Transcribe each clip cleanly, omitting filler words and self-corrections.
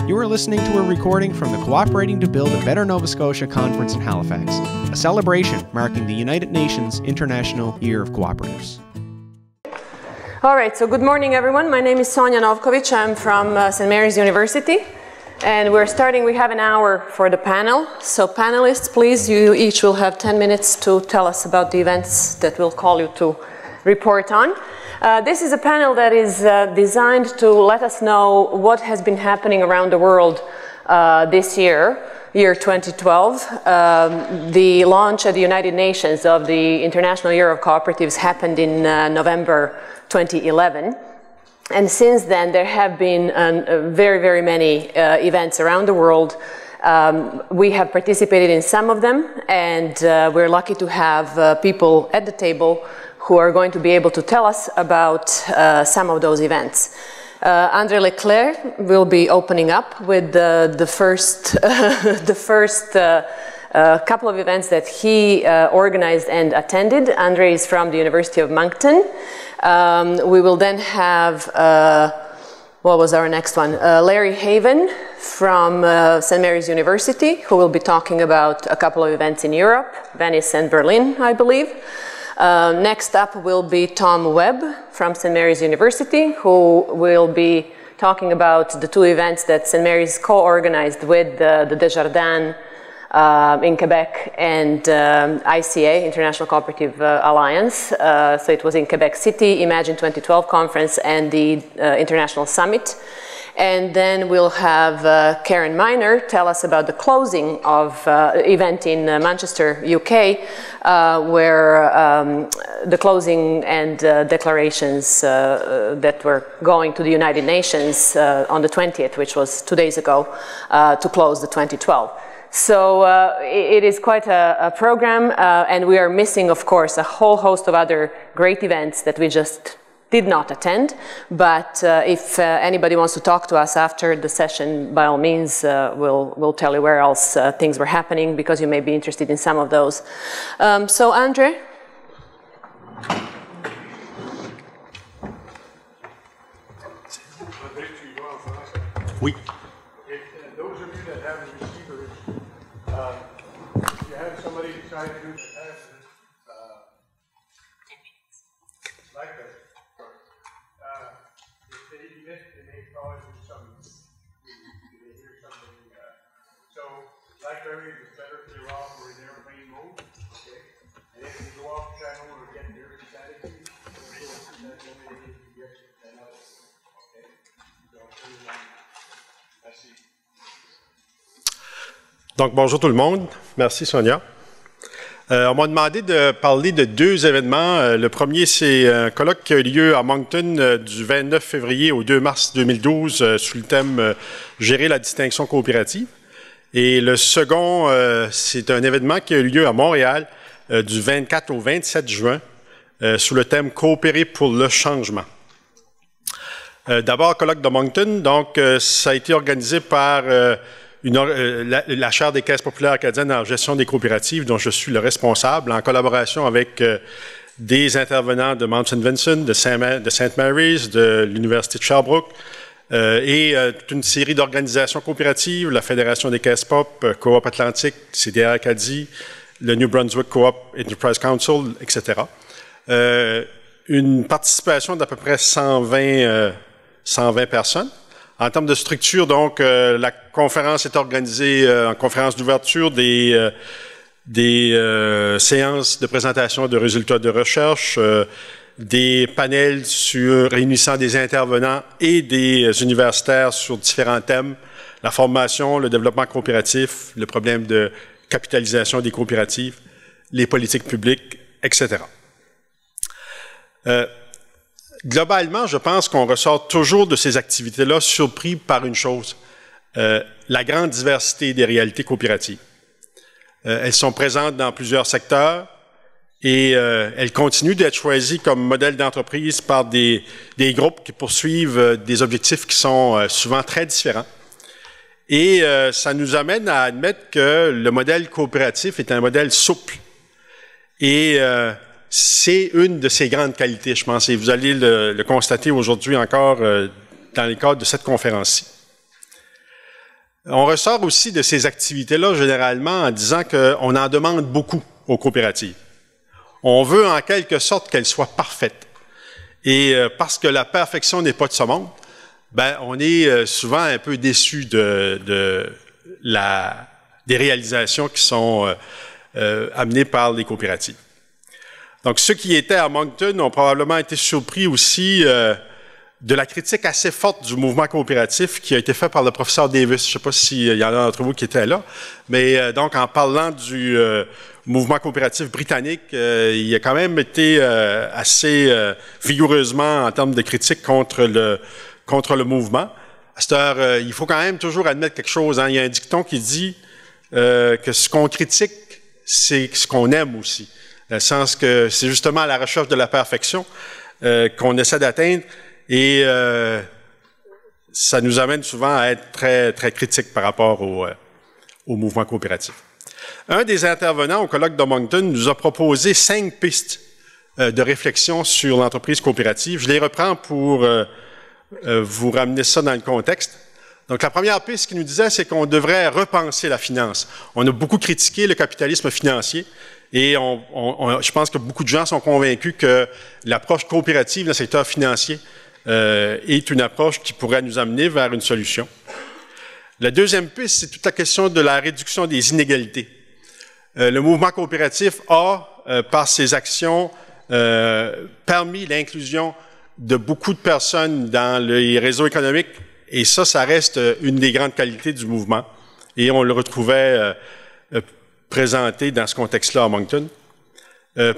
You are listening to a recording from the Cooperating to Build a Better Nova Scotia conference in Halifax, a celebration marking the United Nations International Year of Cooperatives. All right, so good morning everyone. My name is Sonja Novkovic. I'm from St. Mary's University. And we have an hour for the panel. So panelists, please, you each will have 10 minutes to tell us about the events that we'll call you to report on. This is a panel that is designed to let us know what has been happening around the world this year 2012. The launch at the United Nations of the International Year of Cooperatives happened in November 2011. And since then, there have been very, very many events around the world. We have participated in some of them, and we're lucky to have people at the table who are going to be able to tell us about some of those events. André Leclerc will be opening up with the first couple of events that he organized and attended. André is from the University of Moncton. We will then have, what was our next one? Larry Haven from St. Mary's University, who will be talking about a couple of events in Europe, Venice and Berlin, I believe. Next up will be Tom Webb from St. Mary's University, who will be talking about the two events that St. Mary's co-organized with the Desjardins in Quebec and ICA, International Cooperative Alliance. So it was in Quebec City, Imagine 2012 conference and the International Summit. And then we'll have Karen Miner tell us about the closing of event in Manchester, UK, where the closing and declarations that were going to the United Nations on the 20th, which was 2 days ago, to close the 2012. So it is quite a program, and we are missing, of course, a whole host of other great events that we just did not attend. But if anybody wants to talk to us after the session, by all means, we'll tell you where else things were happening, because you may be interested in some of those. So, André? Oui. Donc, bonjour tout le monde. Merci, Sonia. On m'a demandé de parler de deux événements. Le premier, c'est un colloque qui a eu lieu à Moncton du 29 février au 2 mars 2012 sous le thème « Gérer la distinction coopérative ». Et le second, c'est un événement qui a eu lieu à Montréal du 24 au 27 juin sous le thème « Coopérer pour le changement ». D'abord, colloque de Moncton, donc ça a été organisé par la chaire des caisses populaires acadiennes en gestion des coopératives, dont je suis le responsable, en collaboration avec des intervenants de Mount St. Vincent, de St. Mary's, de l'Université de Sherbrooke, et toute une série d'organisations coopératives, la Fédération des caisses pop, Co-op Atlantique, CDR Acadie, le New Brunswick Co-op Enterprise Council, etc. Une participation d'à peu près 120 personnes. En termes de structure, donc, la conférence est organisée en conférence d'ouverture des séances de présentation de résultats de recherche, des panels réunissant des intervenants et des universitaires sur différents thèmes, la formation, le développement coopératif, le problème de capitalisation des coopératives, les politiques publiques, etc. Globalement, je pense qu'on ressort toujours de ces activités-là surpris par une chose, la grande diversité des réalités coopératives. Elles sont présentes dans plusieurs secteurs et elles continuent d'être choisies comme modèle d'entreprise par des groupes qui poursuivent des objectifs qui sont souvent très différents. Et ça nous amène à admettre que le modèle coopératif est un modèle souple. Et c'est une de ses grandes qualités, je pense, et vous allez le constater aujourd'hui encore dans le cadre de cette conférence-ci. On ressort aussi de ces activités-là généralement en disant qu'on en demande beaucoup aux coopératives. On veut en quelque sorte qu'elles soient parfaites. Et parce que la perfection n'est pas de ce monde, ben, on est souvent un peu déçu des réalisations qui sont amenées par les coopératives. Donc, ceux qui étaient à Moncton ont probablement été surpris aussi de la critique assez forte du mouvement coopératif qui a été fait par le professeur Davis. Je ne sais pas s'il y en a d'entre vous qui étaient là, mais donc en parlant du mouvement coopératif britannique, il a quand même été assez vigoureusement en termes de critique contre le mouvement. À cette heure, il faut quand même toujours admettre quelque chose. Hein. Il y a un dicton qui dit que ce qu'on critique, c'est ce qu'on aime aussi. Dans le sens que c'est justement à la recherche de la perfection qu'on essaie d'atteindre et ça nous amène souvent à être très, très critiques par rapport au mouvement coopératif. Un des intervenants au colloque de Moncton nous a proposé 5 pistes de réflexion sur l'entreprise coopérative. Je les reprends pour vous ramener ça dans le contexte. Donc, la première piste qu'il nous disait, c'est qu'on devrait repenser la finance. On a beaucoup critiqué le capitalisme financier et je pense que beaucoup de gens sont convaincus que l'approche coopérative dans le secteur financier est une approche qui pourrait nous amener vers une solution. La deuxième piste, c'est toute la question de la réduction des inégalités. Le mouvement coopératif a, par ses actions, permis l'inclusion de beaucoup de personnes dans les réseaux économiques et ça reste une des grandes qualités du mouvement et on le retrouvait présenté dans ce contexte-là à Moncton.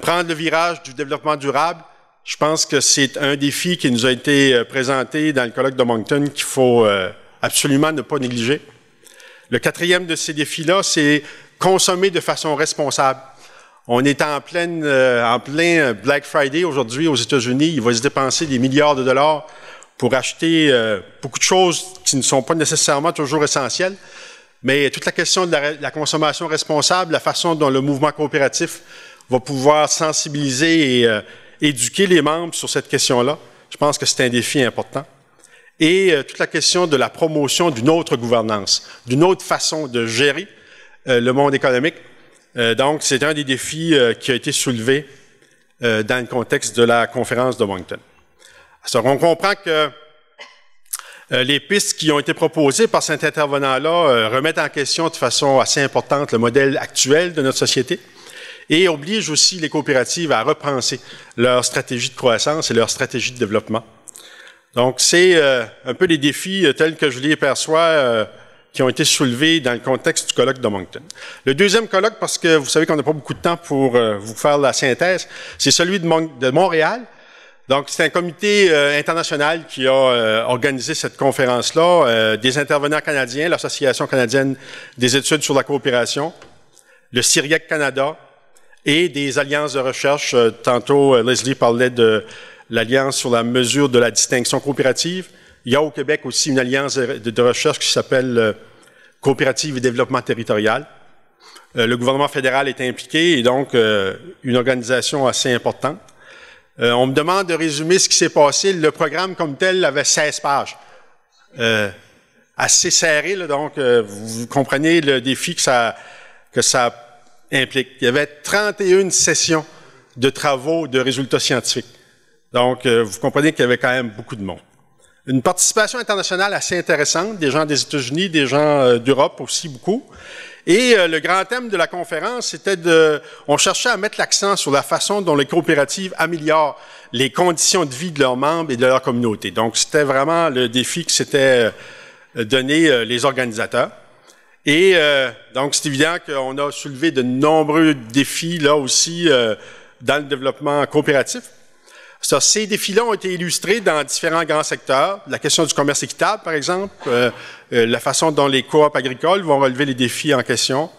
Prendre le virage du développement durable, je pense que c'est un défi qui nous a été présenté dans le colloque de Moncton qu'il faut absolument ne pas négliger. Le quatrième de ces défis-là, c'est consommer de façon responsable. On est en plein Black Friday aujourd'hui aux États-Unis. Il va se dépenser des milliards de dollars pour acheter beaucoup de choses qui ne sont pas nécessairement toujours essentielles. Mais toute la question de la consommation responsable, la façon dont le mouvement coopératif va pouvoir sensibiliser et éduquer les membres sur cette question-là, je pense que c'est un défi important. Et toute la question de la promotion d'une autre gouvernance, d'une autre façon de gérer le monde économique. Donc, c'est un des défis qui a été soulevé dans le contexte de la conférence de Moncton. Alors, on comprend que les pistes qui ont été proposées par cet intervenant-là remettent en question de façon assez importante le modèle actuel de notre société et obligent aussi les coopératives à repenser leur stratégie de croissance et leur stratégie de développement. Donc, c'est un peu les défis tels que je les perçois qui ont été soulevés dans le contexte du colloque de Moncton. Le deuxième colloque, parce que vous savez qu'on n'a pas beaucoup de temps pour vous faire la synthèse, c'est celui de Montréal. Donc, c'est un comité international qui a organisé cette conférence-là, des intervenants canadiens, l'Association canadienne des études sur la coopération, le CIRIEC Canada et des alliances de recherche. Tantôt, Leslie parlait de l'Alliance sur la mesure de la distinction coopérative. Il y a au Québec aussi une alliance de recherche qui s'appelle Coopérative et développement territorial. Le gouvernement fédéral est impliqué et donc une organisation assez importante. On me demande de résumer ce qui s'est passé. Le programme comme tel avait 16 pages. Assez serré, là, donc vous comprenez le défi que ça implique. Il y avait 31 sessions de travaux de résultats scientifiques. Donc, vous comprenez qu'il y avait quand même beaucoup de monde. Une participation internationale assez intéressante, des gens des États-Unis, des gens d'Europe aussi beaucoup. Et le grand thème de la conférence, c'était on cherchait à mettre l'accent sur la façon dont les coopératives améliorent les conditions de vie de leurs membres et de leur communauté. Donc, c'était vraiment le défi que s'étaient donné les organisateurs. Et donc, c'est évident qu'on a soulevé de nombreux défis, là aussi, dans le développement coopératif. Ces défis-là ont été illustrés dans différents grands secteurs. La question du commerce équitable, par exemple, la façon dont les coop agricoles vont relever les défis en question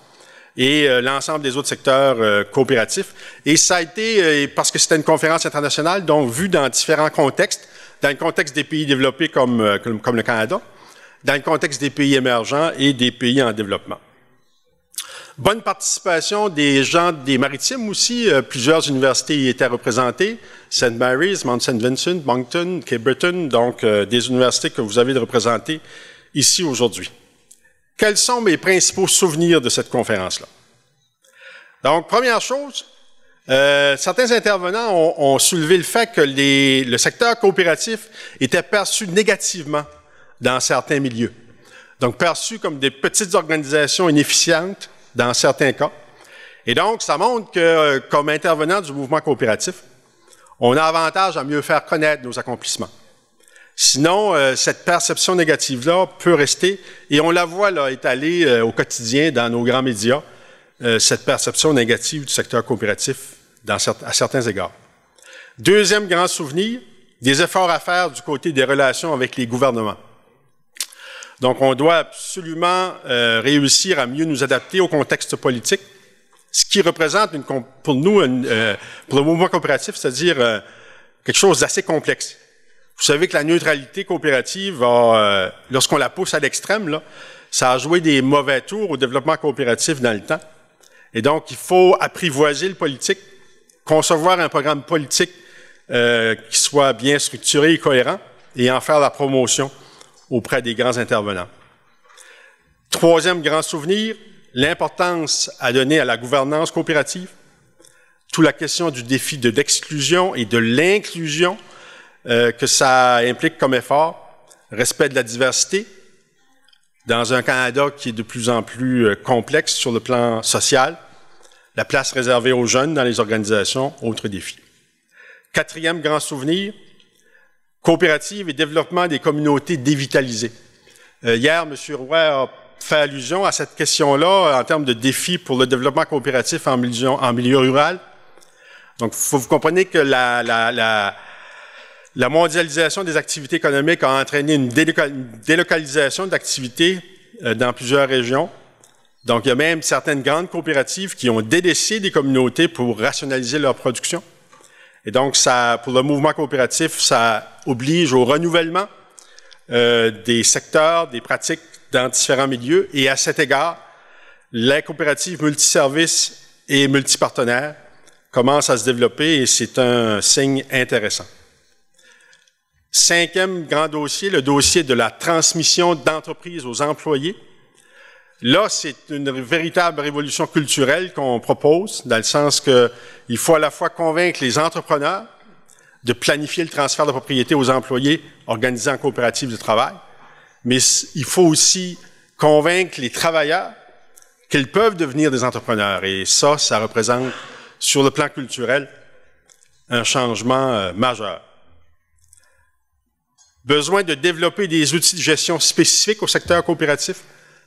et l'ensemble des autres secteurs coopératifs. Et ça a été, parce que c'était une conférence internationale, donc vue dans différents contextes, dans le contexte des pays développés comme le Canada, dans le contexte des pays émergents et des pays en développement. Bonne participation des gens des maritimes aussi. Plusieurs universités y étaient représentées. St. Mary's, Mount St. Vincent, Moncton, Cape Breton, donc des universités que vous avez représentées ici aujourd'hui. quels sont mes principaux souvenirs de cette conférence-là? Donc, première chose, certains intervenants ont soulevé le fait que le secteur coopératif était perçu négativement dans certains milieux. Donc, perçu comme des petites organisations inefficientes dans certains cas. Et donc, ça montre que, comme intervenant du mouvement coopératif, on a avantage à mieux faire connaître nos accomplissements. Sinon, cette perception négative-là peut rester, et on la voit là, étalée au quotidien dans nos grands médias, cette perception négative du secteur coopératif à certains égards. Deuxième grand souvenir, des efforts à faire du côté des relations avec les gouvernements. Donc, on doit absolument réussir à mieux nous adapter au contexte politique, ce qui représente pour nous, pour le mouvement coopératif, c'est-à-dire quelque chose d'assez complexe. Vous savez que la neutralité coopérative, lorsqu'on la pousse à l'extrême, là, ça a joué des mauvais tours au développement coopératif dans le temps. Et donc, il faut apprivoiser le politique, concevoir un programme politique qui soit bien structuré et cohérent, et en faire la promotion auprès des grands intervenants. Troisième grand souvenir, l'importance à donner à la gouvernance coopérative, toute la question du défi de l'exclusion et de l'inclusion que ça implique comme effort, respect de la diversité, dans un Canada qui est de plus en plus complexe sur le plan social, la place réservée aux jeunes dans les organisations, autre défi. Quatrième grand souvenir, coopérative et développement des communautés dévitalisées. Hier, M. Roy a fait allusion à cette question-là en termes de défis pour le développement coopératif en milieu rural. Donc, vous comprenez que la mondialisation des activités économiques a entraîné une délocalisation d'activités dans plusieurs régions. Donc, il y a même certaines grandes coopératives qui ont délaissé des communautés pour rationaliser leur production. Et donc, pour le mouvement coopératif, ça oblige au renouvellement des secteurs, des pratiques dans différents milieux. Et à cet égard, les coopératives multiservices et multipartenaires commencent à se développer et c'est un signe intéressant. Cinquième grand dossier, le dossier de la transmission d'entreprise aux employés. Là, c'est une véritable révolution culturelle qu'on propose, dans le sens qu'il faut à la fois convaincre les entrepreneurs de planifier le transfert de propriété aux employés organisés en coopérative de travail, mais il faut aussi convaincre les travailleurs qu'ils peuvent devenir des entrepreneurs. Et ça représente, sur le plan culturel, un changement majeur. Besoin de développer des outils de gestion spécifiques au secteur coopératif.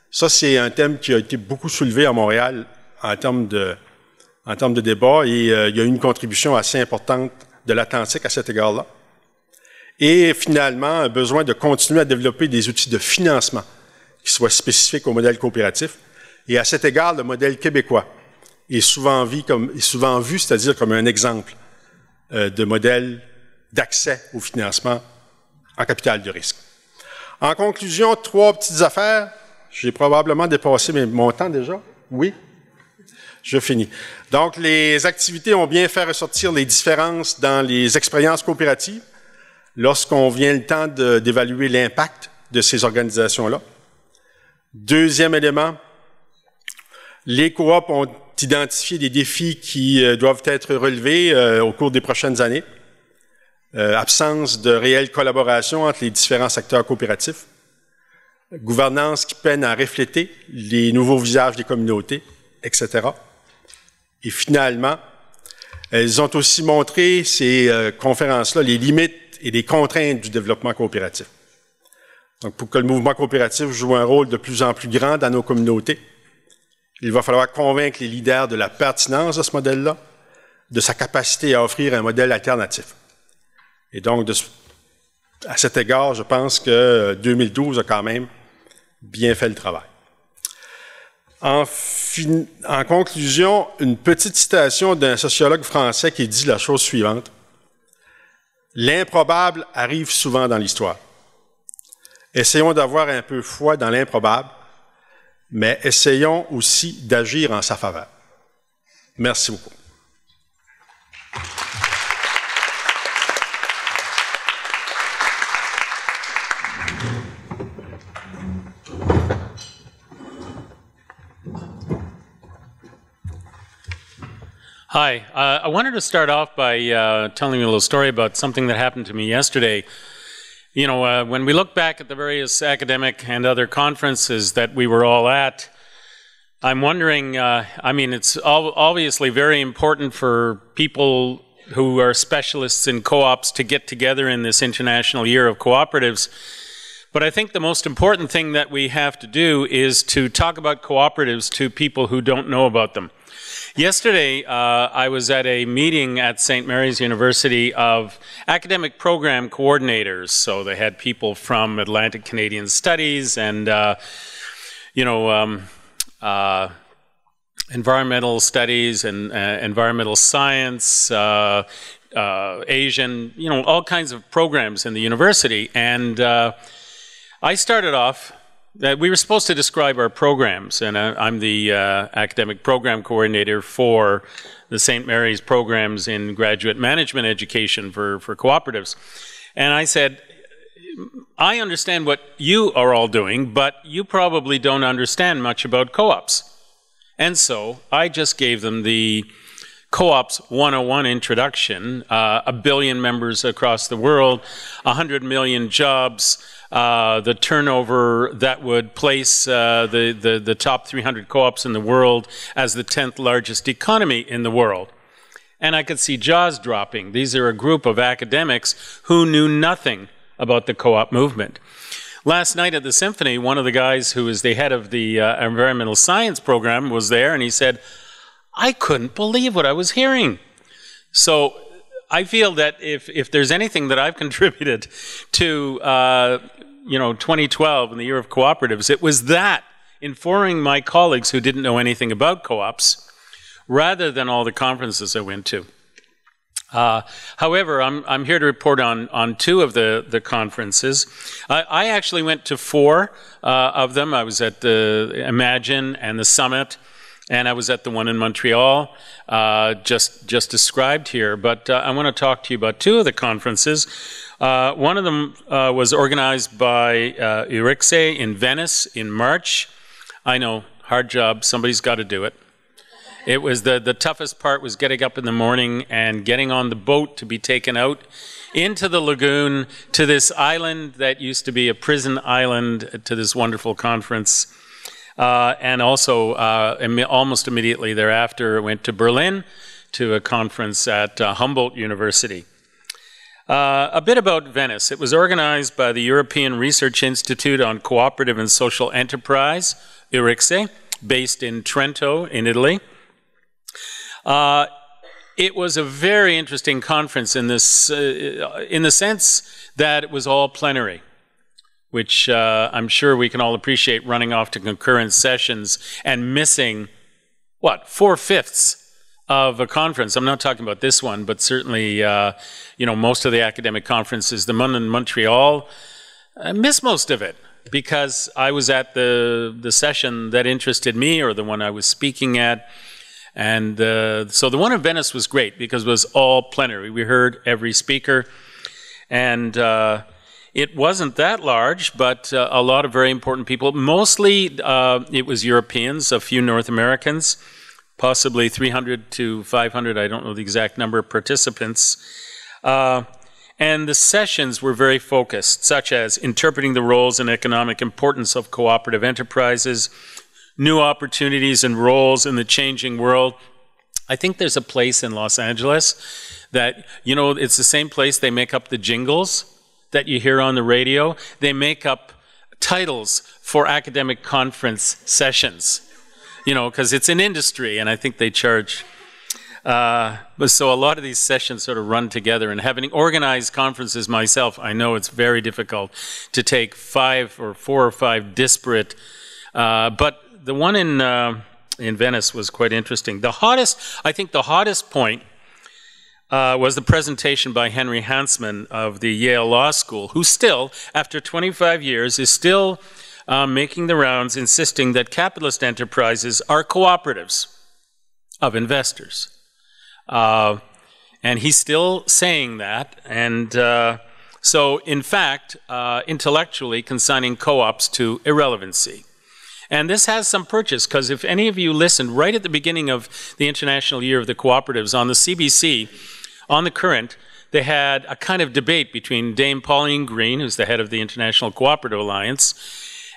Ça, c'est un thème qui a été beaucoup soulevé à Montréal en termes de débat et il y a eu une contribution assez importante de l'Atlantique à cet égard-là. Et finalement, un besoin de continuer à développer des outils de financement qui soient spécifiques au modèle coopératif. Et à cet égard, le modèle québécois est souvent vu, c'est-à-dire comme un exemple de modèle d'accès au financement en capital de risque. En conclusion, 3 petites affaires. J'ai probablement dépassé mon temps déjà. Oui? Je finis. Donc, les activités ont bien fait ressortir les différences dans les expériences coopératives lorsqu'on vient le temps d'évaluer l'impact de ces organisations-là. Deuxième élément, les coops ont identifié des défis qui doivent être relevés au cours des prochaines années. Absence de réelle collaboration entre les différents secteurs coopératifs. Gouvernance qui peine à refléter les nouveaux visages des communautés, etc. Et finalement, elles ont aussi montré, ces conférences-là, les limites et les contraintes du développement coopératif. Donc, pour que le mouvement coopératif joue un rôle de plus en plus grand dans nos communautés, il va falloir convaincre les leaders de la pertinence de ce modèle-là, de sa capacité à offrir un modèle alternatif. Et donc, à cet égard, je pense que 2012 a quand même bien fait le travail. En conclusion, une petite citation d'un sociologue français qui dit la chose suivante. L'improbable arrive souvent dans l'histoire. Essayons d'avoir un peu foi dans l'improbable, mais essayons aussi d'agir en sa faveur. Merci beaucoup. Hi. I wanted to start off by telling you a little story about something that happened to me yesterday. You know, when we look back at the various academic and other conferences that we were all at, I'm wondering, I mean, it's obviously very important for people who are specialists in co-ops to get together in this International Year of Cooperatives. But I think the most important thing that we have to do is to talk about cooperatives to people who don't know about them. Yesterday, I was at a meeting at St. Mary's University of academic program coordinators. So they had people from Atlantic Canadian Studies and, environmental studies and environmental science, Asian, all kinds of programs in the university. And I started off. We were supposed to describe our programs, and I'm the academic program coordinator for the St. Mary's programs in graduate management education for cooperatives. And I said, I understand what you are all doing, but you probably don't understand much about co-ops. And so I just gave them the Co-ops 101 introduction, 1 billion members across the world, 100 million jobs, the turnover that would place the top 300 co-ops in the world as the 10th largest economy in the world. And I could see jaws dropping. These are a group of academics who knew nothing about the co-op movement. Last night at the Symphony, one of the guys who is the head of the environmental science program was there, and he said, I couldn't believe what I was hearing. So I feel that if there's anything that I've contributed to 2012 in the Year of Cooperatives, it was that, informing my colleagues who didn't know anything about co-ops, rather than all the conferences I went to. However, I'm here to report on 2 of the conferences. I actually went to 4 of them. I was at the Imagine and the Summit, and I was at the one in Montreal, just described here. But I want to talk to you about 2 of the conferences. One of them was organized by IYC in Venice in March. I know, hard job, somebody's got to do it. It was the toughest part was getting up in the morning and getting on the boat to be taken out into the lagoon to this island that used to be a prison island, to this wonderful conference. And also, almost immediately thereafter, went to Berlin to a conference at Humboldt University. A bit about Venice. It was organized by the European Research Institute on Cooperative and Social Enterprise, IYC, based in Trento, in Italy. It was a very interesting conference in this, in the sense that it was all plenary, which I'm sure we can all appreciate, running off to concurrent sessions and missing, what, 4/5 of a conference. I'm not talking about this one, but certainly, most of the academic conferences, the one in Montreal, I missed most of it because I was at the session that interested me, or the one I was speaking at. And so the one in Venice was great because it was all plenary. We heard every speaker, and it wasn't that large, but a lot of very important people. Mostly it was Europeans, a few North Americans, possibly 300 to 500, I don't know the exact number of participants. And the sessions were very focused, such as interpreting the roles and economic importance of cooperative enterprises, new opportunities and roles in the changing world. I think there's a place in Los Angeles that, it's the same place they make up the jingles that you hear on the radio. They make up titles for academic conference sessions, because it's an industry, and I think they charge. So a lot of these sessions sort of run together, and having organized conferences myself, I know it's very difficult to take 5 or 4 or 5 disparate, but the one in Venice was quite interesting. I think the hottest point was the presentation by Henry Hansman of the Yale Law School, who still, after 25 years, is still making the rounds, insisting that capitalist enterprises are cooperatives of investors. And he's still saying that. And so, in fact, intellectually consigning co-ops to irrelevancy. And this has some purchase, because if any of you listened right at the beginning of the International Year of the Cooperatives on the CBC, on the Current, they had a kind of debate between Dame Pauline Green, who's the head of the International Cooperative Alliance,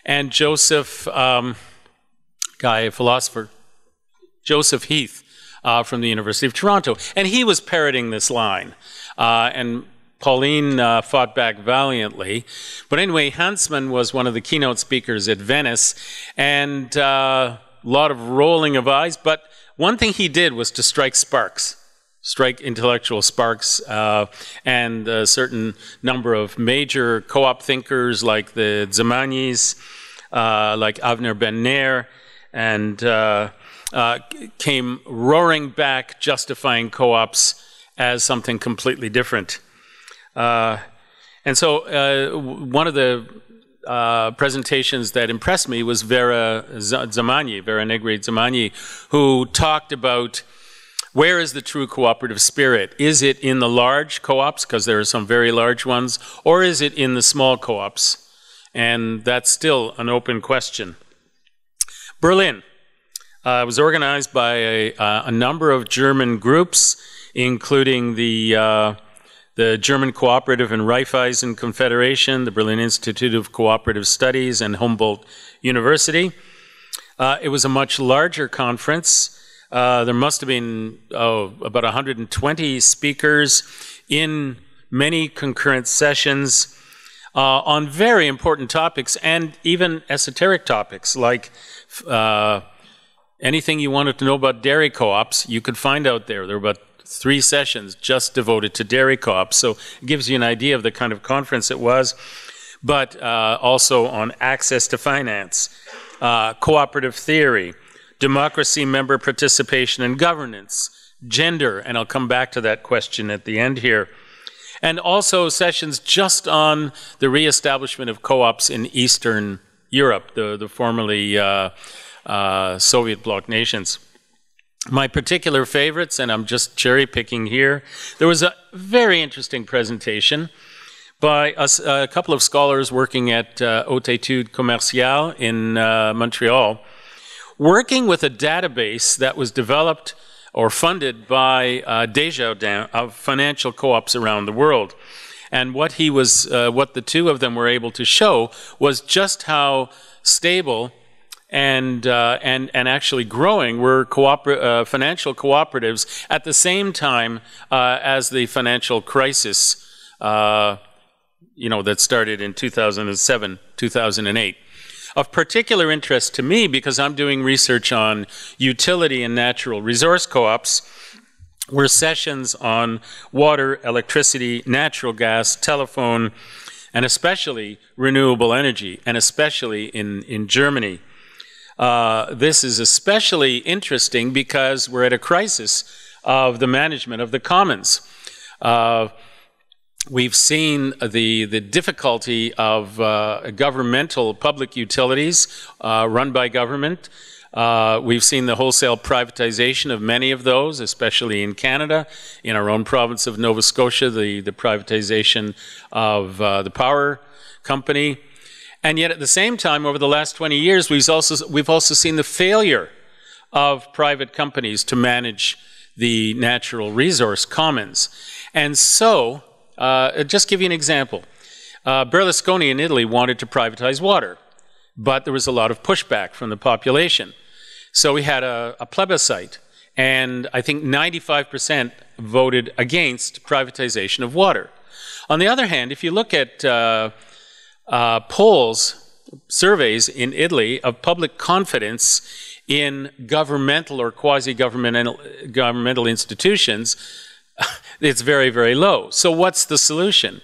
and Joseph, philosopher, Joseph Heath from the University of Toronto. And he was parroting this line. And Pauline fought back valiantly. But anyway, Hansmann was one of the keynote speakers at Venice, and a lot of rolling of eyes. But one thing he did was to strike sparks, strike intellectual sparks, and a certain number of major co-op thinkers like the Zemanis, like Avner Ben-Ner, and came roaring back, justifying co-ops as something completely different. And so one of the presentations that impressed me was Vera Negri Zamani, who talked about where is the true cooperative spirit? Is it in the large co-ops, because there are some very large ones, or is it in the small co-ops? And that's still an open question. Berlin was organized by a number of German groups, including the German Cooperative and Raiffeisen Confederation, the Berlin Institute of Cooperative Studies, and Humboldt University. It was a much larger conference. There must have been about 120 speakers in many concurrent sessions on very important topics, and even esoteric topics, like anything you wanted to know about dairy co-ops, you could find out there. There were about 3 sessions just devoted to dairy co-ops, so it gives you an idea of the kind of conference it was, but also on access to finance, cooperative theory, democracy, member participation and governance, gender, and I'll come back to that question at the end here, and also sessions just on the reestablishment of co-ops in Eastern Europe, the formerly Soviet bloc nations. My particular favorites, and I'm just cherry picking here, there was a very interesting presentation by a couple of scholars working at Haute Études Commerciales in Montreal, working with a database that was developed or funded by Desjardins of financial co-ops around the world. And what the two of them were able to show was just how stable and actually growing were financial cooperatives at the same time as the financial crisis, that started in 2007, 2008. Of particular interest to me, because I'm doing research on utility and natural resource co-ops, were sessions on water, electricity, natural gas, telephone, and especially renewable energy, and especially in Germany. This is especially interesting because we're at a crisis of the management of the commons. We've seen the difficulty of governmental public utilities run by government. We've seen the wholesale privatization of many of those, especially in Canada. In our own province of Nova Scotia, the privatization of the power company. And yet at the same time, over the last 20 years, we've also seen the failure of private companies to manage the natural resource commons. And so, just give you an example. Berlusconi in Italy wanted to privatize water, but there was a lot of pushback from the population. So we had a plebiscite, and I think 95% voted against privatization of water. On the other hand, if you look at surveys in Italy of public confidence in governmental or quasi-governmental institutions, it's very, very low. So what's the solution?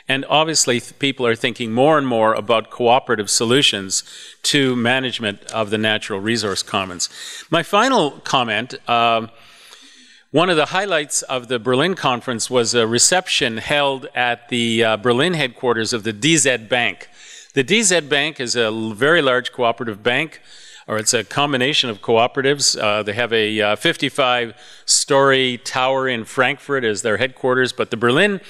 And obviously people are thinking more and more about cooperative solutions to management of the natural resource commons. My final comment, one of the highlights of the Berlin conference was a reception held at the Berlin headquarters of the DZ Bank. The DZ Bank is a very large cooperative bank, or it's a combination of cooperatives. They have a 55-story tower in Frankfurt as their headquarters, but the Berlin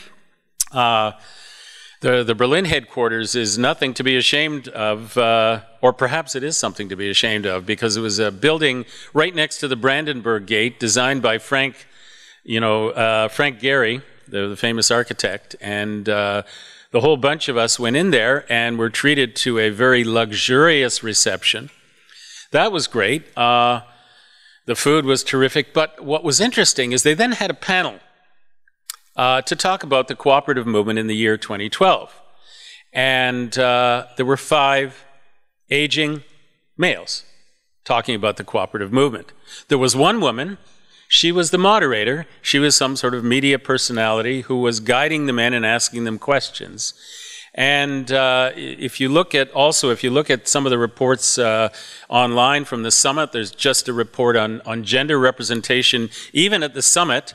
The Berlin headquarters is nothing to be ashamed of, or perhaps it is something to be ashamed of, because it was a building right next to the Brandenburg Gate, designed by Frank Gehry, the famous architect, and the whole bunch of us went in there and were treated to a very luxurious reception. That was great. The food was terrific, but what was interesting is they then had a panel to talk about the cooperative movement in the year 2012. And there were 5 aging males talking about the cooperative movement. There was one woman, she was the moderator, she was some sort of media personality who was guiding the men and asking them questions. And if you look at some of the reports online from the summit, there's just a report on gender representation, even at the summit,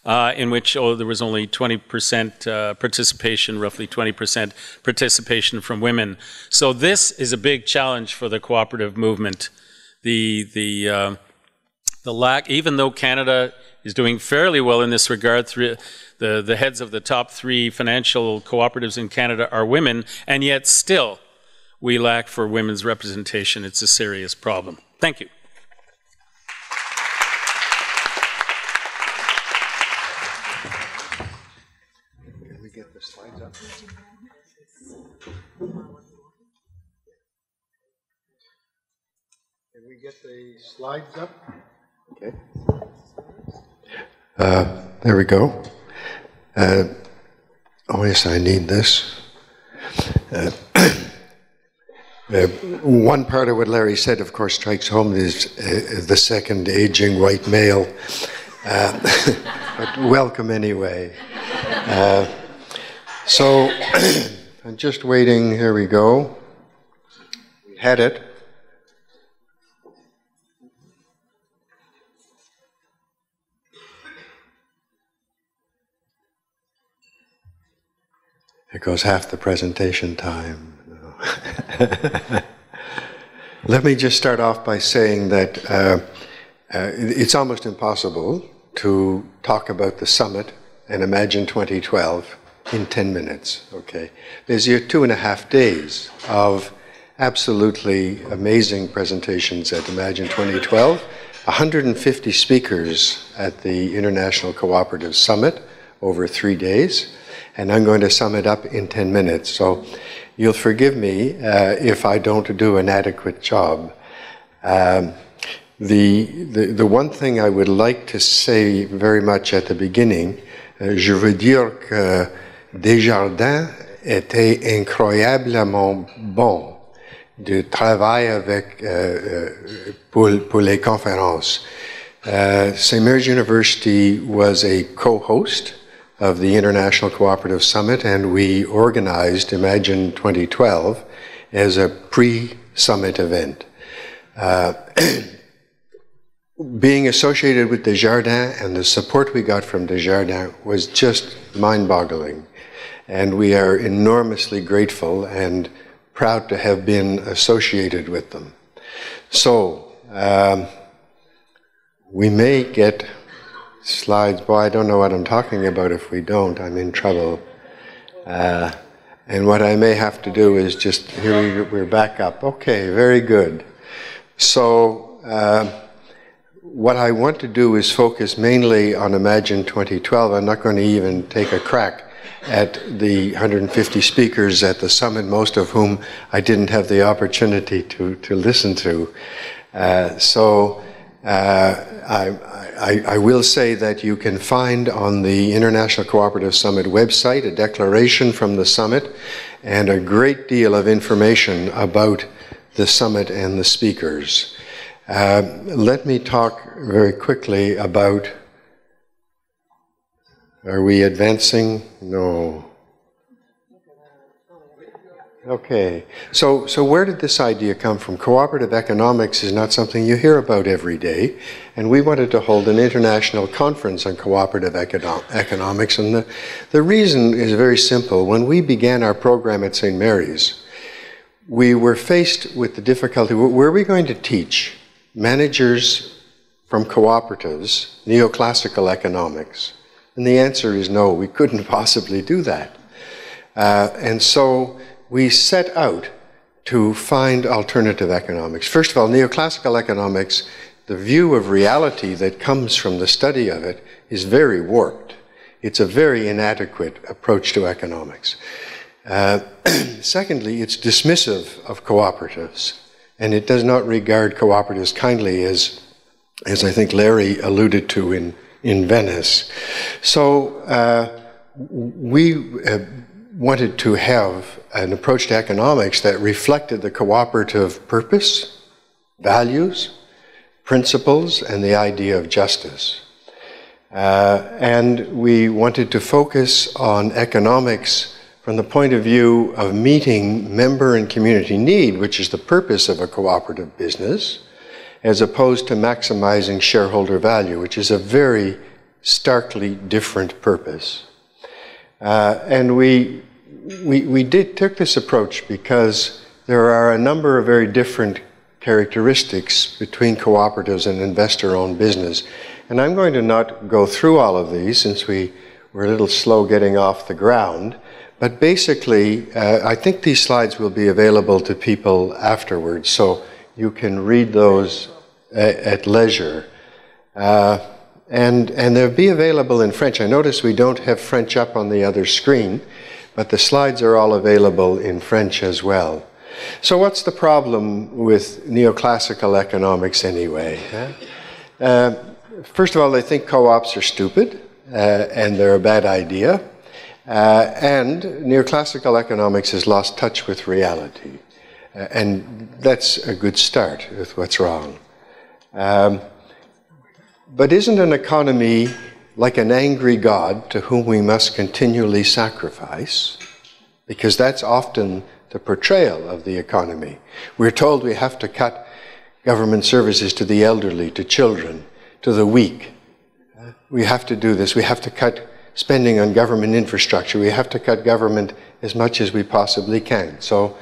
in which there was only 20% participation, roughly 20% participation from women. So this is a big challenge for the cooperative movement. The lack, even though Canada is doing fairly well in this regard, the heads of the top 3 financial cooperatives in Canada are women, and yet still we lack for women's representation. It's a serious problem. Thank you. Slides up. Can we get the slides up? Okay. There we go. Oh yes, I need this. One part of what Larry said, of course, strikes home is the second aging white male. But welcome anyway. So, I'm just waiting, here we go. We had it. There goes half the presentation time. Let me just start off by saying that it's almost impossible to talk about the summit and Imagine 2012 in 10 minutes, okay? There's 2.5 days of absolutely amazing presentations at Imagine 2012, 150 speakers at the International Cooperative Summit over 3 days, and I'm going to sum it up in 10 minutes. So you'll forgive me if I don't do an adequate job. The one thing I would like to say very much at the beginning, je veux dire que Desjardins était incroyablement bon de travail avec, pour les conférences. St. Mary's University was a co-host of the International Cooperative Summit, and we organized Imagine 2012 as a pre-summit event. Being associated with Desjardins and the support we got from Desjardins was just mind-boggling. And we are enormously grateful and proud to have been associated with them. So, we may get slides. Boy, I don't know what I'm talking about. If we don't, I'm in trouble. And what I may have to do is just, here we're back up. Okay, very good. So, what I want to do is focus mainly on Imagine 2012. I'm not going to even take a crack at the 150 speakers at the summit, most of whom I didn't have the opportunity to listen to. I will say that you can find on the International Cooperative Summit website a declaration from the summit and a great deal of information about the summit and the speakers. Let me talk very quickly about, are we advancing? No. Okay, so where did this idea come from? Cooperative economics is not something you hear about every day, and we wanted to hold an international conference on cooperative economics, and the reason is very simple. When we began our program at St. Mary's, we were faced with the difficulty, were we going to teach managers from cooperatives neoclassical economics? And the answer is no, we couldn't possibly do that. And so we set out to find alternative economics. First of all, neoclassical economics, the view of reality that comes from the study of it is very warped. It's a very inadequate approach to economics. Secondly, it's dismissive of cooperatives, and it does not regard cooperatives kindly, as I think Larry alluded to in Venice. So we wanted to have an approach to economics that reflected the cooperative purpose, values, principles, and the idea of justice. And we wanted to focus on economics from the point of view of meeting member and community need, which is the purpose of a cooperative business, as opposed to maximizing shareholder value, which is a very starkly different purpose. And we took this approach because there are a number of very different characteristics between cooperatives and investor-owned business. And I'm going to not go through all of these since we were a little slow getting off the ground. But basically, I think these slides will be available to people afterwards, so you can read those at leisure. And they'll be available in French. I notice we don't have French up on the other screen, but the slides are all available in French as well. So what's the problem with neoclassical economics anyway? First of all, they think co-ops are stupid, and they're a bad idea. And neoclassical economics has lost touch with reality. And that's a good start with what's wrong. But isn't an economy like an angry God to whom we must continually sacrifice? Because that's often the portrayal of the economy. We're told we have to cut government services to the elderly, to children, to the weak. We have to do this. We have to cut spending on government infrastructure. We have to cut government as much as we possibly can. So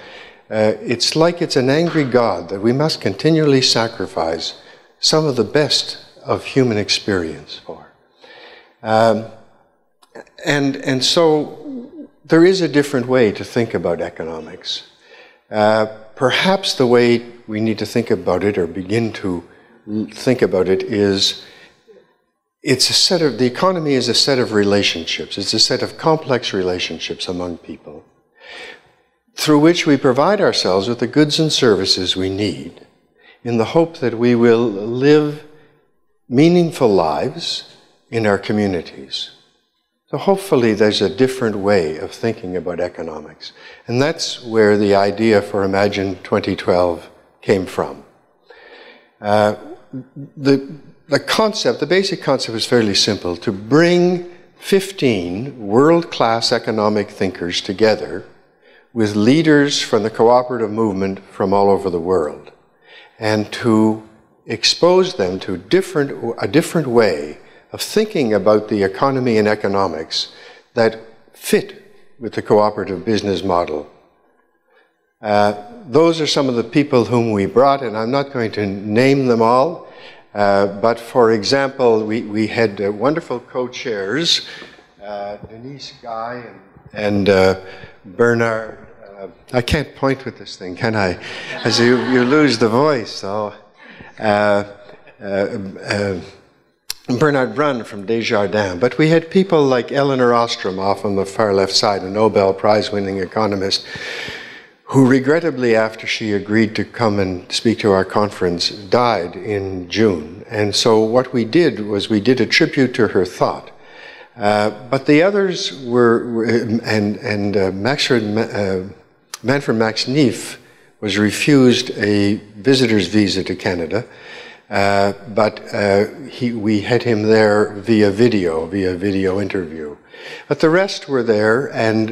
it's like it's an angry God that we must continually sacrifice some of the best of human experience for. And so there is a different way to think about economics. Perhaps the way we need to think about it, or begin to think about it, is the economy is a set of relationships. It's a set of complex relationships among people through which we provide ourselves with the goods and services we need in the hope that we will live meaningful lives in our communities. So hopefully there's a different way of thinking about economics. And that's where the idea for Imagine 2012 came from. The concept, the basic concept is fairly simple: to bring 15 world-class economic thinkers together with leaders from the cooperative movement from all over the world, and to expose them to a different way of thinking about the economy and economics that fit with the cooperative business model. Those are some of the people whom we brought, and I'm not going to name them all, but for example, we had wonderful co-chairs, Denise Guy and Bernard. I can't point with this thing, can I? As you lose the voice. So, Bernard Brunn from Desjardins. But we had people like Elinor Ostrom off on the far left side, a Nobel Prize-winning economist, who regrettably, after she agreed to come and speak to our conference, died in June. And so what we did was we did a tribute to her thought. But the others Manfred Max Neef was refused a visitor's visa to Canada, but we had him there via video interview. But the rest were there, and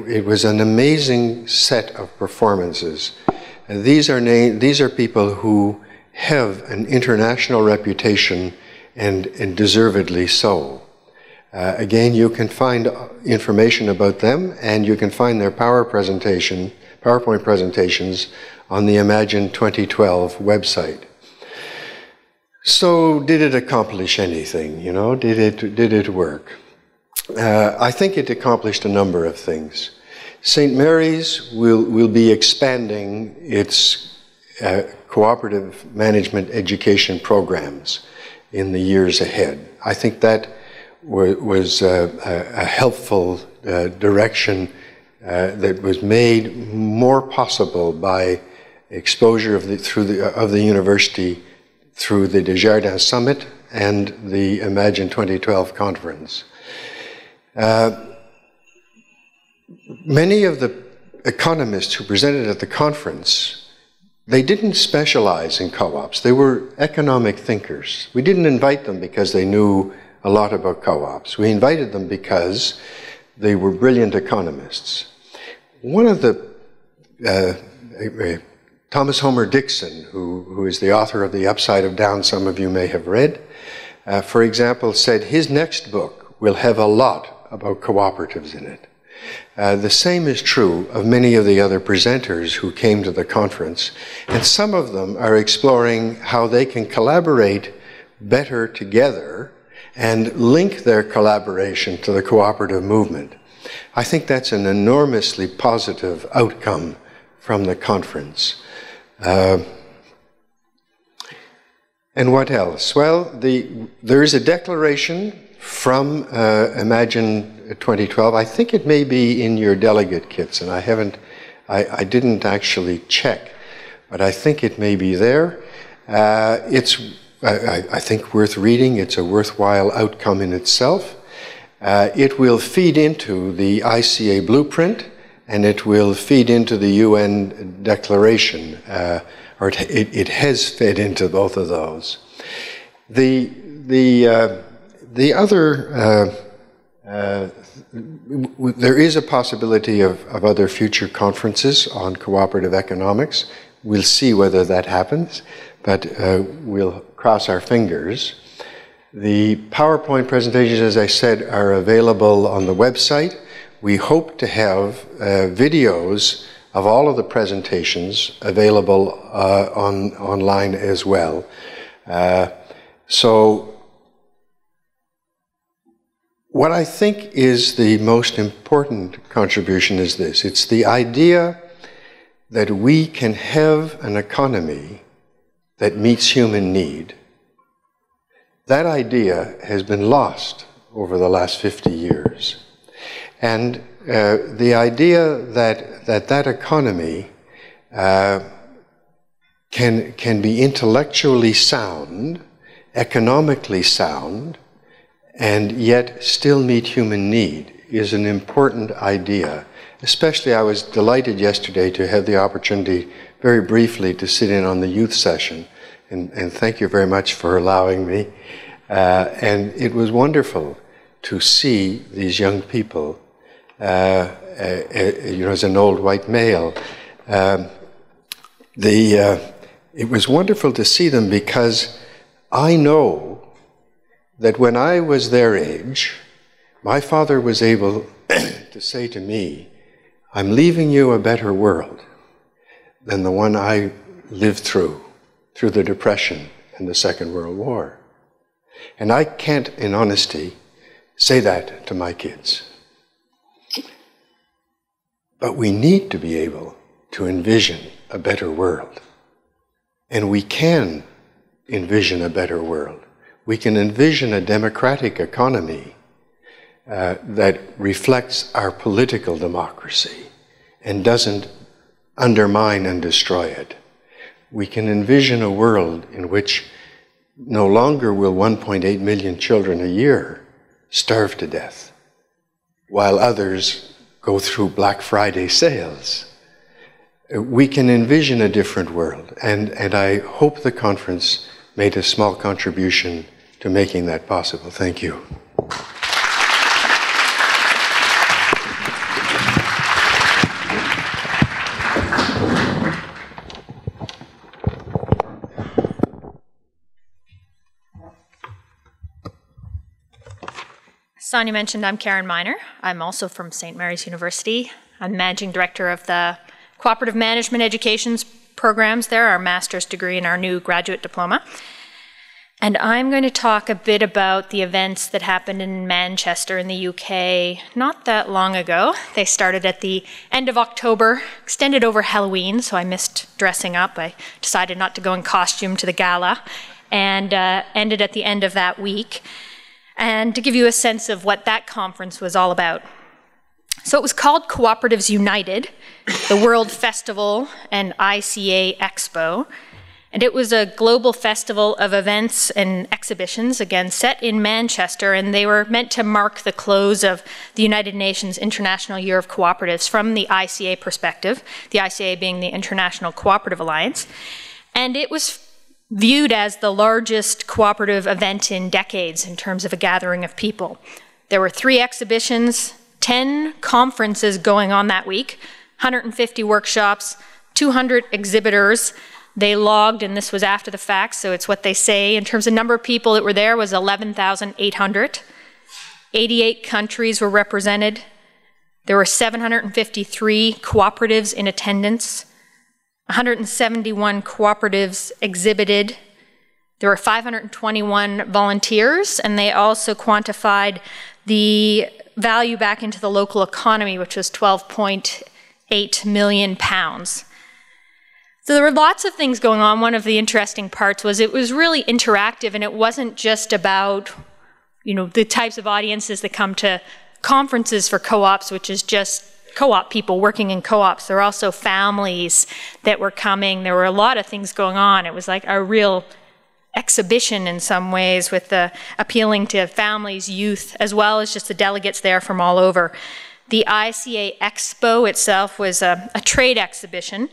it was an amazing set of performances. And these are people who have an international reputation, and deservedly so. Again, you can find information about them, and you can find their PowerPoint presentations on the Imagine 2012 website. So, did it accomplish anything? You know, did it work? I think it accomplished a number of things. St. Mary's will be expanding its cooperative management education programs in the years ahead. I think that was a helpful direction that was made more possible by exposure of the university through the Desjardins Summit and the Imagine 2012 conference. Many of the economists who presented at the conference, they didn't specialize in co-ops. They were economic thinkers. We didn't invite them because they knew a lot about co-ops. We invited them because they were brilliant economists. One of the, Thomas Homer Dixon, who is the author of The Upside of Down, some of you may have read, for example, said his next book will have a lot about cooperatives in it. The same is true of many of the other presenters who came to the conference, and some of them are exploring how they can collaborate better together and link their collaboration to the cooperative movement. I think that's an enormously positive outcome from the conference. And what else? Well, there is a declaration from Imagine 2012. I think it may be in your delegate kits, and I didn't actually check, but I think it may be there. It's, I think, worth reading. It's a worthwhile outcome in itself. It will feed into the ICA blueprint, and it will feed into the UN declaration, or it has fed into both of those. The other, there is a possibility of other future conferences on cooperative economics. We'll see whether that happens, but we'll cross our fingers. The PowerPoint presentations, as I said, are available on the website. We hope to have videos of all of the presentations available online as well. So what I think is the most important contribution is this. It's the idea that we can have an economy that meets human need. That idea has been lost over the last 50 years. And the idea that economy can be intellectually sound, economically sound, and yet still meet human need is an important idea. Especially, I was delighted yesterday to have the opportunity very briefly to sit in on the youth session, and thank you very much for allowing me. And it was wonderful to see these young people, as an old white male. It was wonderful to see them because I know that when I was their age, my father was able to say to me, I'm leaving you a better world than the one I lived through the Depression and the Second World War. And I can't, in honesty, say that to my kids. But we need to be able to envision a better world. And we can envision a better world. We can envision a democratic economy that reflects our political democracy and doesn't undermine and destroy it. We can envision a world in which no longer will 1.8 million children a year starve to death, while others go through Black Friday sales. We can envision a different world, and I hope the conference made a small contribution to making that possible. Thank you. Sonia mentioned I'm Karen Miner. I'm also from St. Mary's University. I'm Managing Director of the Cooperative Management Education programs there, our master's degree and our new graduate diploma. And I'm going to talk a bit about the events that happened in Manchester in the UK not that long ago. They started at the end of October, extended over Halloween, so I missed dressing up. I decided not to go in costume to the gala, and ended at the end of that week. And to give you a sense of what that conference was all about. So it was called Cooperatives United, the World Festival and ICA Expo. And it was a global festival of events and exhibitions, again, set in Manchester, and they were meant to mark the close of the United Nations International Year of Cooperatives from the ICA perspective, the ICA being the International Cooperative Alliance. And it was viewed as the largest cooperative event in decades in terms of a gathering of people. There were 3 exhibitions, 10 conferences going on that week, 150 workshops, 200 exhibitors. They logged, and this was after the fact, so it's what they say. In terms of number of people that were there was 11,800. 88 countries were represented. There were 753 cooperatives in attendance. 171 cooperatives exhibited. There were 521 volunteers, and they also quantified the value back into the local economy, which was £12.8 million. So there were lots of things going on. One of the interesting parts was it was really interactive, and it wasn't just about, the types of audiences that come to conferences for co-ops, which is just co-op people working in co-ops. There were also families that were coming. There were a lot of things going on. It was like a real exhibition in some ways, with the appealing to families, youth, as well as just the delegates there from all over. The ICA Expo itself was a trade exhibition,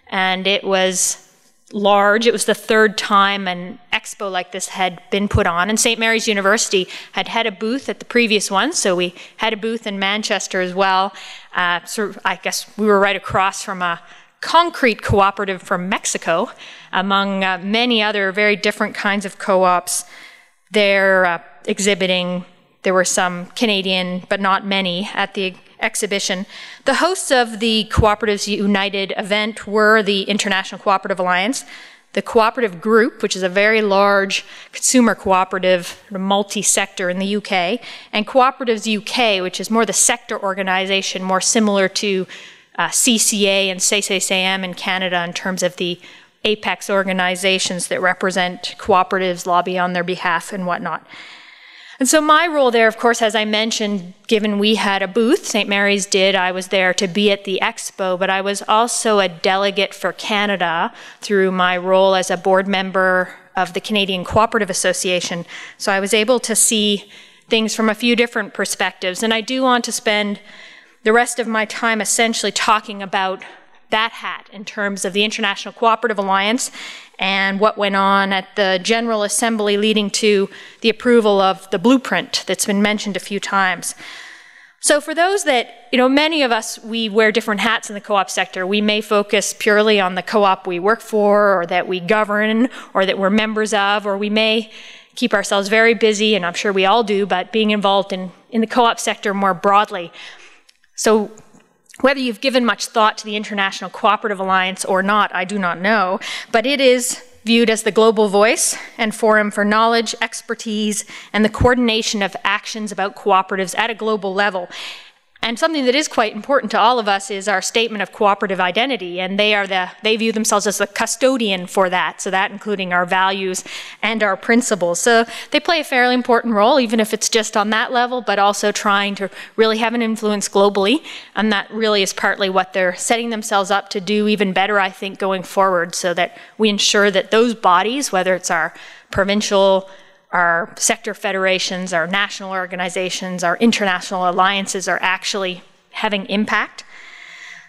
and it was large. It was the 3rd time an expo like this had been put on, and St. Mary's University had a booth at the previous one, so we had a booth in Manchester as well. I guess we were right across from a concrete cooperative from Mexico, among many other very different kinds of co-ops there exhibiting. There were some Canadian, but not many, at the exhibition. The hosts of the Cooperatives United event were the International Cooperative Alliance, the Cooperative Group, which is a very large consumer cooperative, multi-sector in the UK, and Cooperatives UK, which is more the sector organization, more similar to CCA and CCCM in Canada in terms of the apex organizations that represent cooperatives, lobby on their behalf, and whatnot. And so my role there, of course, as I mentioned, given we had a booth, St. Mary's did, I was there to be at the expo, but I was also a delegate for Canada through my role as a board member of the Canadian Cooperative Association. So I was able to see things from a few different perspectives, and I do want to spend the rest of my time essentially talking about that hat in terms of the International Cooperative Alliance and what went on at the General Assembly leading to the approval of the blueprint that's been mentioned a few times. So for those that, many of us, we wear different hats in the co-op sector. We may focus purely on the co-op we work for, or that we govern, or that we're members of, or we may keep ourselves very busy, and I'm sure we all do, but being involved in the co-op sector more broadly. So whether you've given much thought to the International Cooperative Alliance or not, I do not know, but it is viewed as the global voice and forum for knowledge, expertise, and the coordination of actions about cooperatives at a global level. And something that is quite important to all of us is our statement of cooperative identity, and they view themselves as the custodian for that, so that including our values and our principles. So they play a fairly important role, even if it's just on that level, but also trying to really have an influence globally, and that really is partly what they're setting themselves up to do even better, I think, going forward, so that we ensure that those bodies, whether it's our provincial, our sector federations, our national organizations, our international alliances are actually having impact.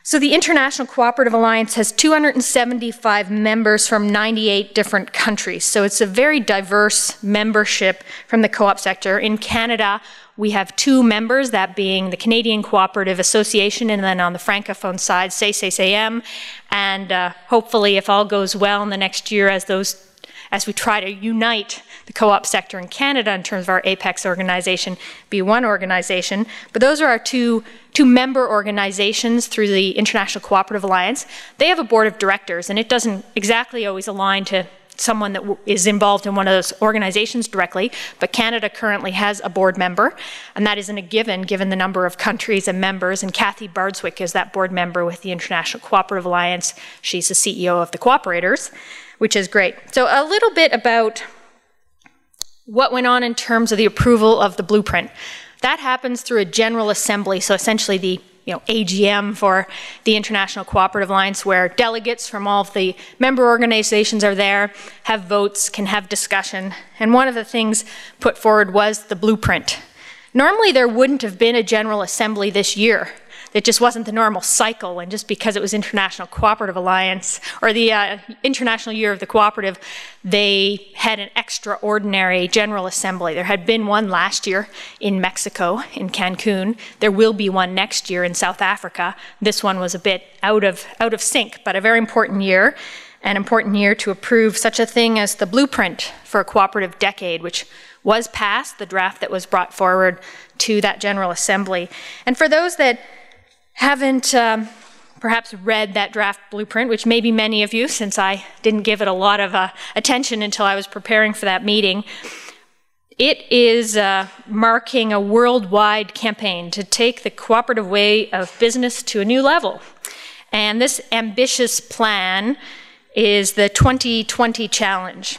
So the International Cooperative Alliance has 275 members from 98 different countries. So it's a very diverse membership from the co-op sector. In Canada, we have 2 members, that being the Canadian Cooperative Association, and then on the Francophone side, CCCM. And hopefully, if all goes well in the next year, as we try to unite the co-op sector in Canada in terms of our apex organization, be one organization. But those are our two member organizations through the International Cooperative Alliance. They have a board of directors, and it doesn't exactly always align to someone that is involved in one of those organizations directly, but Canada currently has a board member, and that isn't a given the number of countries and members, and Kathy Bardswick is that board member with the International Cooperative Alliance. She's the CEO of the Co-operators, which is great. So a little bit about what went on in terms of the approval of the blueprint. That happens through a General Assembly, so essentially the AGM for the International Cooperative Alliance, where delegates from all of the member organizations are there, have votes, can have discussion. And one of the things put forward was the blueprint. Normally there wouldn't have been a General Assembly this year. It just wasn't the normal cycle, and just because it was International Cooperative Alliance, or the International Year of the Cooperative, they had an extraordinary General Assembly. There had been one last year in Mexico, in Cancun. There will be one next year in South Africa. This one was a bit out of sync, but a very important year, an important year to approve such a thing as the blueprint for a cooperative decade, which was passed, the draft that was brought forward to that General Assembly. And for those that haven't perhaps read that draft blueprint, which maybe many of you, since I didn't give it a lot of attention until I was preparing for that meeting, it is marking a worldwide campaign to take the cooperative way of business to a new level. And this ambitious plan is the 2020 Challenge.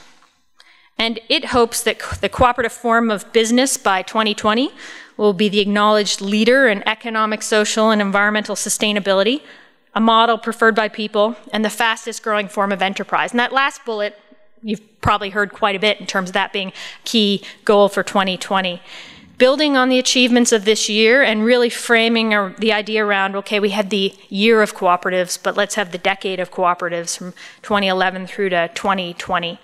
And it hopes that the cooperative form of business by 2020 will be the acknowledged leader in economic, social, and environmental sustainability, a model preferred by people, and the fastest growing form of enterprise. And that last bullet, you've probably heard quite a bit in terms of that being a key goal for 2020. Building on the achievements of this year and really framing the idea around, okay, we had the year of cooperatives, but let's have the decade of cooperatives from 2011 through to 2020.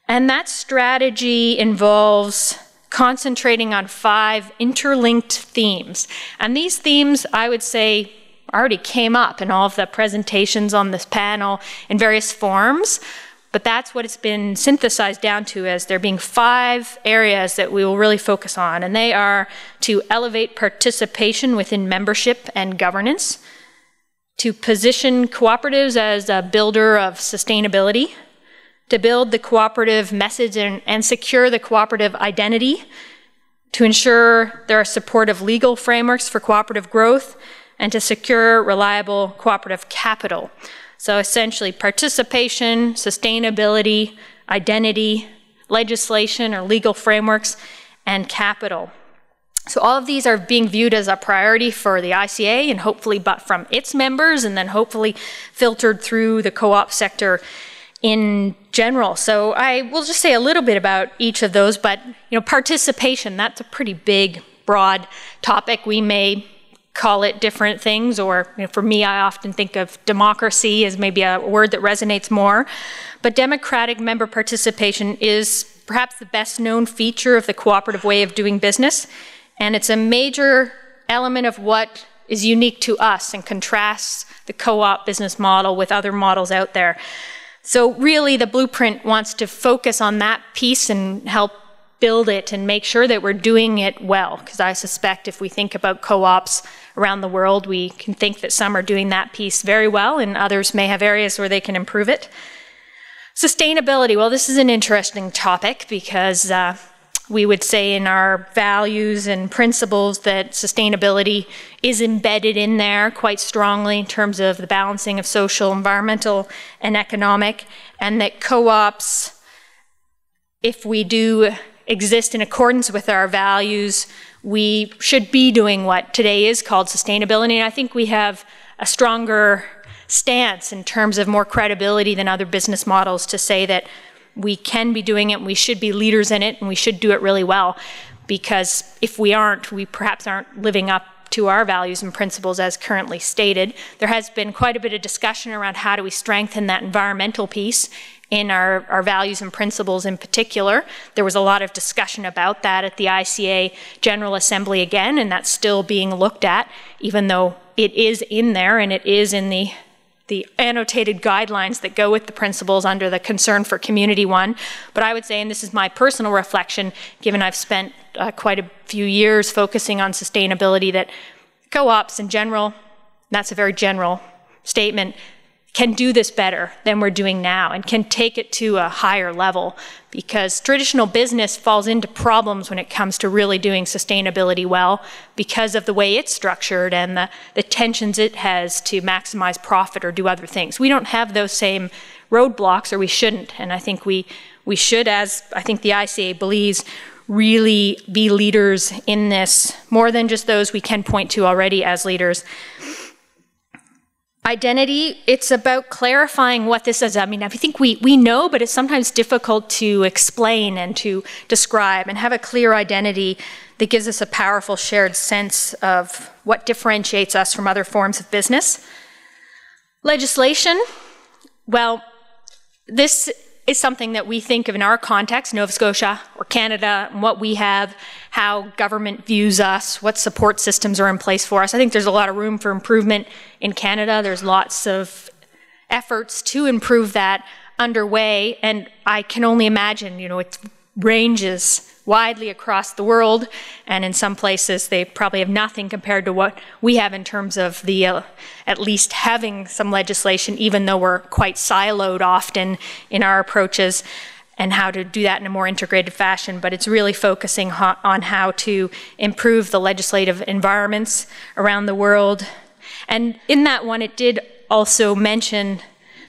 And that strategy involves concentrating on 5 interlinked themes. And these themes, I would say, already came up in all of the presentations on this panel in various forms, but that's what it's been synthesized down to, as there being 5 areas that we will really focus on. And they are to elevate participation within membership and governance, to position cooperatives as a builder of sustainability, to build the cooperative message and secure the cooperative identity, to ensure there are supportive legal frameworks for cooperative growth, and to secure reliable cooperative capital. So essentially participation, sustainability, identity, legislation or legal frameworks, and capital. So all of these are being viewed as a priority for the ICA, and hopefully but from its members, and then hopefully filtered through the co-op sector in general. So I will just say a little bit about each of those, but participation, that's a pretty big, broad topic. We may call it different things, or for me, I often think of democracy as maybe a word that resonates more. But democratic member participation is perhaps the best known feature of the cooperative way of doing business, and it's a major element of what is unique to us and contrasts the co-op business model with other models out there. So really the blueprint wants to focus on that piece and help build it and make sure that we're doing it well, because I suspect if we think about co-ops around the world, we can think that some are doing that piece very well and others may have areas where they can improve it. Sustainability, well, this is an interesting topic because we would say in our values and principles that sustainability is embedded in there quite strongly in terms of the balancing of social, environmental, and economic, and that co-ops, if we do exist in accordance with our values, we should be doing what today is called sustainability. And I think we have a stronger stance in terms of more credibility than other business models to say that we can be doing it, and we should be leaders in it, and we should do it really well. Because if we aren't, we perhaps aren't living up to our values and principles as currently stated. There has been quite a bit of discussion around how do we strengthen that environmental piece in our values and principles in particular. There was a lot of discussion about that at the ICA General Assembly again, and that's still being looked at, even though it is in there and it is in the annotated guidelines that go with the principles under the concern for community one. But I would say, and this is my personal reflection, given I've spent quite a few years focusing on sustainability, that co-ops in general, that's a very general statement, can do this better than we're doing now and can take it to a higher level, because traditional business falls into problems when it comes to really doing sustainability well because of the way it's structured and the tensions it has to maximize profit or do other things. We don't have those same roadblocks, or we shouldn't, and I think we should, as I think the ICA believes, really be leaders in this, more than just those we can point to already as leaders. Identity, it's about clarifying what this is. I mean, I think we know, but it's sometimes difficult to explain and to describe, and have a clear identity that gives us a powerful shared sense of what differentiates us from other forms of business. Legislation, well, this is something that we think of in our context, Nova Scotia or Canada, and what we have, how government views us, what support systems are in place for us. I think there's a lot of room for improvement in Canada. There's lots of efforts to improve that underway, and I can only imagine, it ranges widely across the world, and in some places they probably have nothing compared to what we have in terms of the at least having some legislation, even though we're quite siloed often in our approaches and how to do that in a more integrated fashion. But it's really focusing on how to improve the legislative environments around the world. And in that one, it did also mention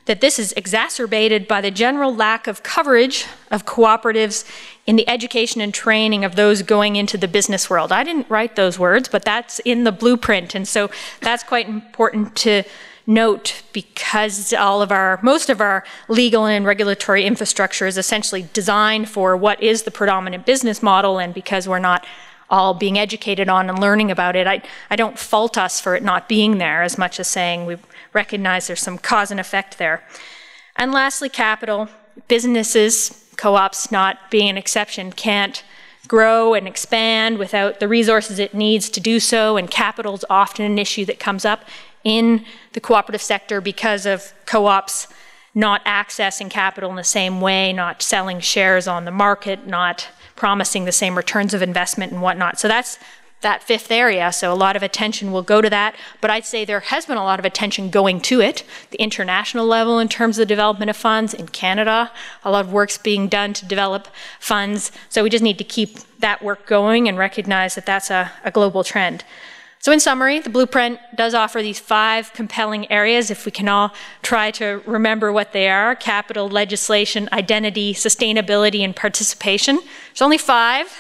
that this is exacerbated by the general lack of coverage of cooperatives in the education and training of those going into the business world. I didn't write those words, but that's in the blueprint, and so that's quite important to note, because most of our legal and regulatory infrastructure is essentially designed for what is the predominant business model, and because we're not all being educated on and learning about it, I don't fault us for it not being there, as much as saying we recognize there's some cause and effect there. And lastly, capital. Businesses, co-ops not being an exception, can't grow and expand without the resources it needs to do so, and capital is often an issue that comes up in the cooperative sector because of co-ops not accessing capital in the same way, not selling shares on the market, not promising the same returns of investment and whatnot. So that's that fifth area, so a lot of attention will go to that, but I'd say there has been a lot of attention going to it. The international level in terms of the development of funds, in Canada, a lot of work's being done to develop funds, so we just need to keep that work going and recognize that that's a global trend. So in summary, the blueprint does offer these 5 compelling areas, if we can all try to remember what they are: capital, legislation, identity, sustainability, and participation. There's only 5,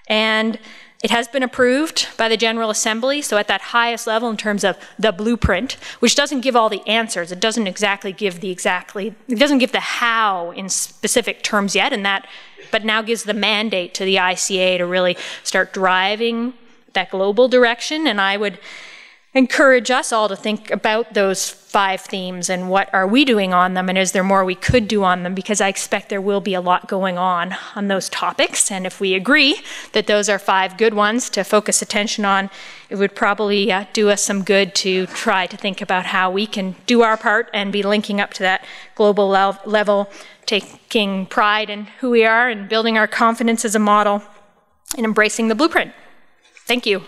and it has been approved by the General Assembly, so at that highest level in terms of the blueprint, which doesn't give all the answers. It doesn't exactly give it doesn't give the how in specific terms yet, but now gives the mandate to the ICA to really start driving that global direction. And I would encourage us all to think about those 5 themes and what are we doing on them, and is there more we could do on them, because I expect there will be a lot going on those topics, and if we agree that those are 5 good ones to focus attention on, it would probably do us some good to try to think about how we can do our part and be linking up to that global level, taking pride in who we are and building our confidence as a model and embracing the blueprint. Thank you.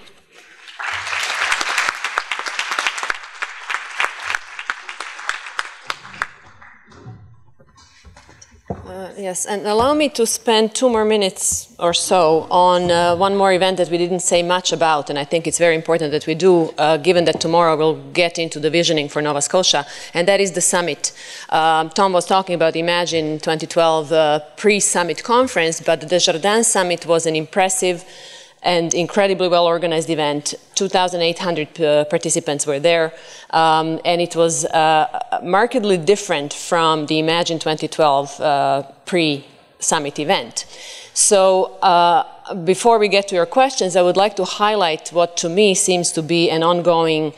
Yes, and allow me to spend 2 more minutes or so on one more event that we didn't say much about, and I think it's very important that we do, given that tomorrow we'll get into the visioning for Nova Scotia, and that is the summit. Tom was talking about Imagine 2012 pre-summit conference, but the Desjardins Summit was an impressive and incredibly well-organized event. 2,800 participants were there, and it was markedly different from the Imagine 2012 pre-summit event. So before we get to your questions, I would like to highlight what to me seems to be an ongoing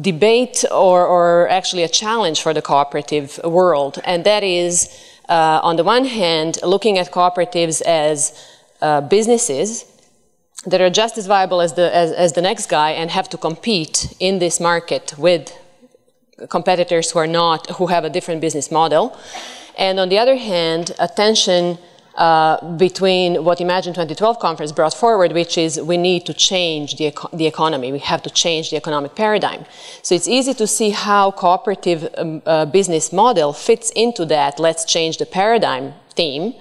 debate or actually a challenge for the cooperative world, and that is, on the one hand, looking at cooperatives as businesses that are just as viable as the next guy and have to compete in this market with competitors who have a different business model. And on the other hand, attention between what Imagine 2012 conference brought forward, which is we need to change the economy. We have to change the economic paradigm. So it's easy to see how cooperative business model fits into that let's change the paradigm theme.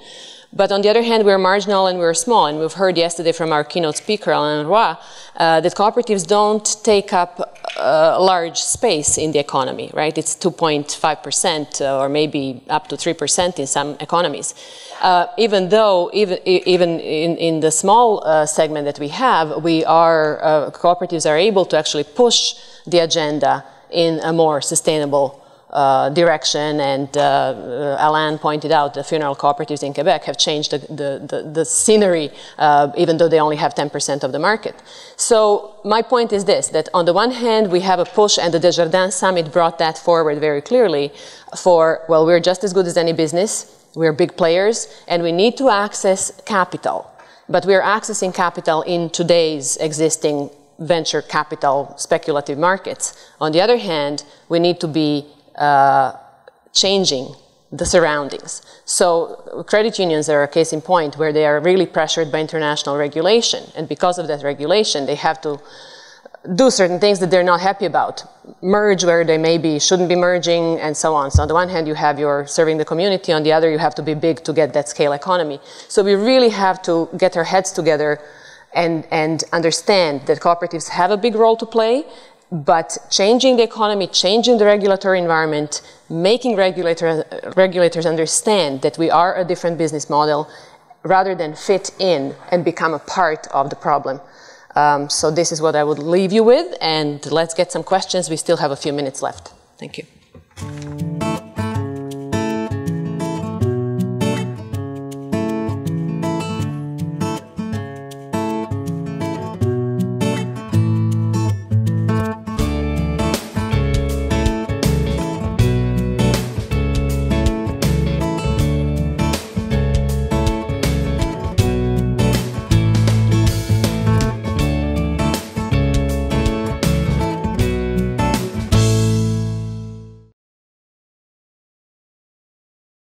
But on the other hand, we're marginal and we're small. And we've heard yesterday from our keynote speaker, Alain Roy, that cooperatives don't take up a large space in the economy, right? It's 2.5% or maybe up to 3% in some economies. Even though, even in the small segment that we have, we are, cooperatives are able to actually push the agenda in a more sustainable direction, and Alain pointed out the funeral cooperatives in Quebec have changed the scenery, even though they only have 10% of the market. So my point is this, that on the one hand we have a push, and the Desjardins Summit brought that forward very clearly for, well, we're just as good as any business, we're big players, and we need to access capital. But we're accessing capital in today's existing venture capital speculative markets. On the other hand, we need to be changing the surroundings. So credit unions are a case in point where they are really pressured by international regulation, and because of that regulation they have to do certain things that they're not happy about, merge where they maybe shouldn't be merging, and so on. So on the one hand you have your serving the community, on the other you have to be big to get that scale economy. So we really have to get our heads together and understand that cooperatives have a big role to play, but changing the economy, changing the regulatory environment, making regulators understand that we are a different business model rather than fit in and become a part of the problem. So this is what I would leave you with, and let's get some questions. We still have a few minutes left. Thank you.